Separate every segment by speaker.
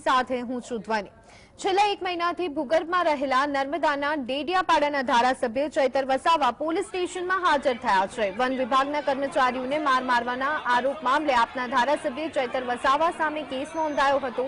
Speaker 1: સાથે હું છું ધ્વની। છેલ્લા 1 મહિનાથી ભૂગર્ભમાં રહેલા નર્મદાના ડેડિયાપાડાના ધારાસભ્ય ચૈતર વસાવા પોલીસ સ્ટેશનમાં હાજર થયા છે। વન વિભાગના કર્મચારીઓને માર મારવાના આરોપ મામલે આપના ધારાસભ્ય ચૈતર વસાવા સામે કેસ નોંધાયો હતો।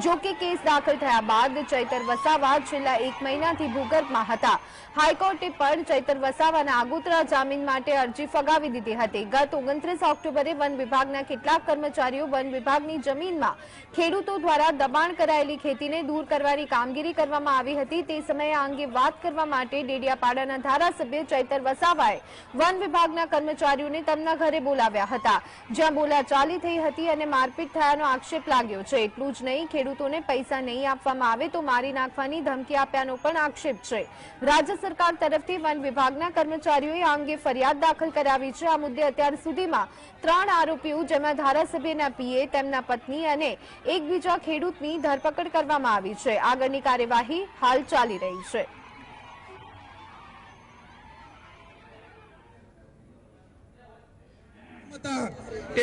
Speaker 1: જો કે કેસ દાખલ થયા બાદ ચૈતર વસાવા છેલ્લા 1 મહિનાથી ભૂગર્ભમાં હતા। હાઈકોર્ટે પણ ચૈતર વસાવાના આગોતરા જામીન માટે અરજી ફગાવી દીધી હતી। ગત 29 ઓક્ટોબરે વન વિભાગના કેટલાક કર્મચારીઓ વન વિભાગની જમીનમાં ખેડૂતો દ્વારા દબાણ કરાયેલી ખેતીને દૂર કરવાની કામગીરી કરવામાં આવી હતી। તે સમયે આ અંગે વાત કરવા માટે ડેડિયાપાડાના ધારાસભ્ય ચૈતર વસાવાએ વન વિભાગના કર્મચારીઓને તેમના ઘરે બોલાવ્યા હતા, જ્યાં બોલાચાલી થઈ હતી અને મારપીટ થયાનો આક્ષેપ લાગ્યો છે। એટલું જ નહીં, ખેડૂતોને પૈસા નહીં આપવામાં આવે તો મારી નાખવાની ધમકી આપ્યાનો પણ આક્ષેપ છે। રાજ્ય સરકાર તરફથી વન વિભાગના કર્મચારીઓએ આ અંગે ફરિયાદ દાખલ કરાવી છે। આ મુદ્દે અત્યાર સુધીમાં 3 આરોપીઓ, જેમાં ધારાસભ્યના પીએ, તેમના પત્ની અને એક બીજા ખેડૂતની ધરપકડ કરવામાં આવી છે। આગળની કાર્યવાહી હાલ ચાલી રહી છે।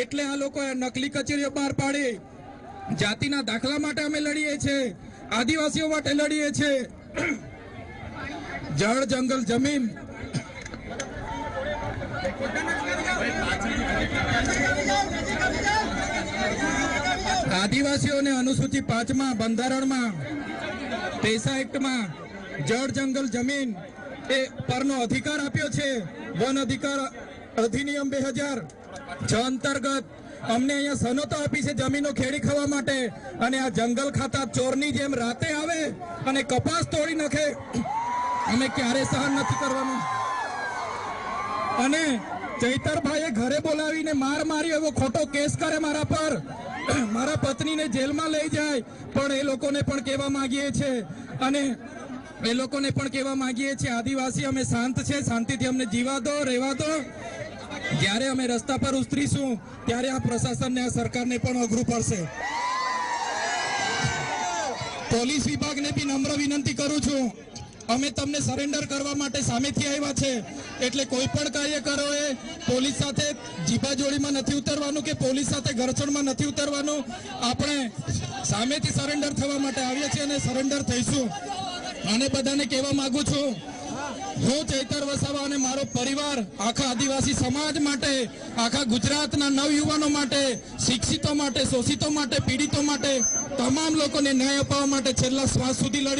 Speaker 2: એટલે આ લોકોએ નકલી કચેરીઓ બહાર પાડી। જાતિના દાખલા માટે અમે લડીએ છીએ, આદિવાસીઓ માટે લડીએ છીએ। જળ, જંગલ, જમીન આદિવાસીઓને અનુસૂચિ 5માં બંધારણમાં 53 એક્ટમાં જળ, જંગલ, જમીન એ પરનો અધિકાર આપ્યો છે। વન અધિકાર અધિનિયમ 2006 અંતર્ગત અમને અહીંયા સનતો આપી છે જમીનો ખેડી ખાવા માટે, અને આ જંગલ ખાતા ચોરની જેમ રાતે આવે અને કપાસ તોડી નાખે, અમે ક્યારે સહન નથી કરવાનું। અને ચૈતરભાઈએ ઘરે બોલાવીને માર માર્યો એવો ખોટો કેસ કરે મારા પર, મારા પત્નીને જેલમાં લઈ જાય। પણ એ લોકોને પણ કહેવા માંગીએ છીએ, અને એ લોકોને પણ કહેવા માંગીએ છીએ, આદિવાસી અમે શાંત છે, શાંતિથી અમને જીવા દો, રહેવા દો। જ્યારે અમે રસ્તા પર ઉતરીશું ત્યારે આ પ્રશાસનને, આ સરકારને પણ અઘરું પડશે। પોલીસ વિભાગને બી નમ્ર વિનંતી કરું છું, અમે તમને સરેન્ડર કરવા માટે સામેથી આવ્યા છે, એટલે કોઈ પણ કાર્યકરોએ પોલીસ સાથે જીબાજોડીમાં નથી ઉતરવાનું કે પોલીસ સાથે ઘર્ષણમાં નથી ઉતરવાનું। આપણે સામેથી સરેન્ડર થવા માટે આવ્યા છીએ અને સરેન્ડર થઈશું। અને બધાને કહેવા માંગુ છું, હું ચૈતર વસાવા અને મારો પરિવાર આખા આદિવાસી સમાજ માટે, આખા ગુજરાતના નવયુવાનો માટે, શિક્ષિતો માટે, શોષિતો માટે, પીડિતો માટે, તમામ લોકોને ન્યાય અપાવવા માટે છેલ્લા શ્વાસ સુધી લડી